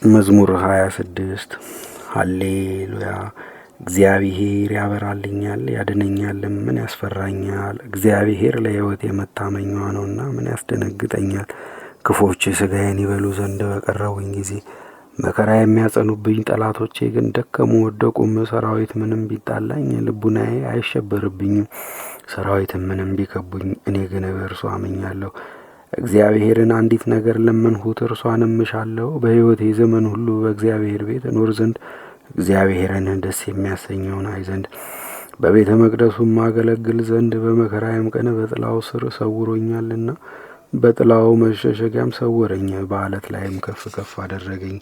መዝሙር 26 ሃሌሉያ። እግዚአብሔር ያበራልኛል ያድነኛልም፣ ምን ያስፈራኛል? እግዚአብሔር ለሕይወቴ መታመኛዋ ነውና ምን ያስደነግጠኛል? ክፎች ሥጋዬን ይበሉ ዘንድ በቀረቡኝ ጊዜ፣ መከራ የሚያጸኑብኝ ጠላቶቼ ግን ደከሙ ወደቁም። ሰራዊት ምንም ቢጣላኝ ልቡናዬ አይሸበርብኝም። ሰራዊትም ምንም ቢከቡኝ እኔ ግን በእርሱ አምኛለሁ። እግዚአብሔርን አንዲት ነገር ለመንሁት እርሷንም እሻለሁ፣ በሕይወቴ ዘመን ሁሉ በእግዚአብሔር ቤት እኖር ዘንድ፣ እግዚአብሔርን ደስ የሚያሰኘውን አይ ዘንድ፣ በቤተ መቅደሱም አገለግል ዘንድ። በመከራዬም ቀን በጥላው ስር ሰውሮኛልና፣ በጥላው መሸሸጊያም ሰወረኝ፣ በዓለት ላይም ከፍ ከፍ አደረገኝ።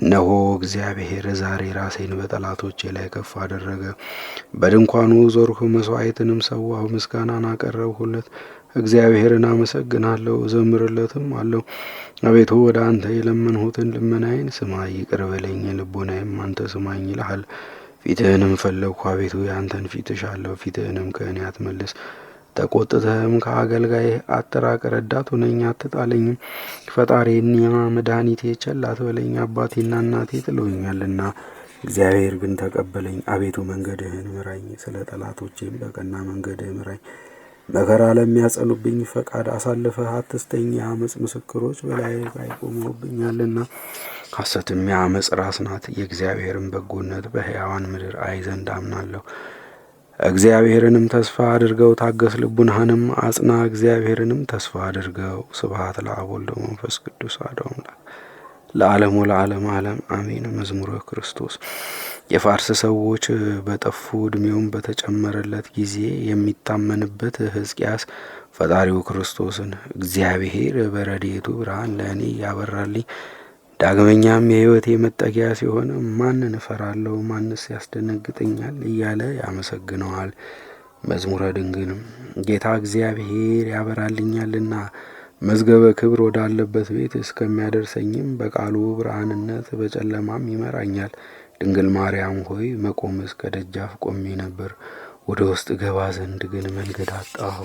እነሆ እግዚአብሔር ዛሬ ራሴን በጠላቶቼ ላይ ከፍ አደረገ። በድንኳኑ ዞርሁ፣ መሥዋዕትንም ሰዋሁ፣ ምስጋናን አቀረብሁለት። እግዚአብሔርን አመሰግናለሁ እዘምርለትም አለው። አቤቱ ወደ አንተ የለመንሁትን ልመናዬን ስማ፣ ይቅር በለኝ። ልቦናዬም አንተ ስማኝ ይልሃል። ፊትህንም ፈለግሁ አቤቱ፣ የአንተን ፊት እሻለሁ፣ ፊትህንም ከእኔ አትመልስ። ተቆጥተህም ከአገልጋይህ አትራቅ። ረዳት ሁነኝ አትጣለኝም። ፈጣሪና መድኃኒቴ ቸል አትበለኝ። አባቴና እናቴ ጥለውኛልና፣ እግዚአብሔር ግን ተቀበለኝ። አቤቱ መንገድህን ምራኝ፣ ስለ ጠላቶቼም በቀና መንገድህ ምራኝ። መከራ ለሚያጸኑብኝ ፈቃድ አሳልፈህ አትስጠኝ። የአመፅ ምስክሮች በላይ ላይ ቆመውብኛልና፣ ሐሰትም የአመፅ ራስ ናት። የእግዚአብሔርን በጎነት በሕያዋን ምድር አይ ዘንድ አምናለሁ። እግዚአብሔርንም ተስፋ አድርገው ታገስ፣ ልቡናህንም አጽና። እግዚአብሔርንም ተስፋ አድርገው። ስብሐት ለአብ ወወልድ ወመንፈስ ቅዱስ አሐዱ አምላክ ለዓለሙ ለዓለም ዓለም አሜን። መዝሙረ ክርስቶስ። የፋርስ ሰዎች በጠፉ ዕድሜውም በተጨመረለት ጊዜ የሚታመንበት ሕዝቅያስ ፈጣሪው ክርስቶስን እግዚአብሔር በረድኤቱ ብርሃን ለእኔ ያበራልኝ፣ ዳግመኛም የሕይወቴ መጠጊያ ሲሆን ማንን እፈራለሁ? ማንስ ያስደነግጠኛል? እያለ ያመሰግነዋል። መዝሙረ ድንግልም። ጌታ እግዚአብሔር ያበራልኛልና መዝገበ ክብር ወዳለበት ቤት እስከሚያደርሰኝም በቃሉ ብርሃንነት በጨለማም ይመራኛል። ድንግል ማርያም ሆይ መቆም እስከ ደጃፍ ቆሜ ነበር፣ ወደ ውስጥ ገባ ዘንድ ግን መንገድ አጣሁ።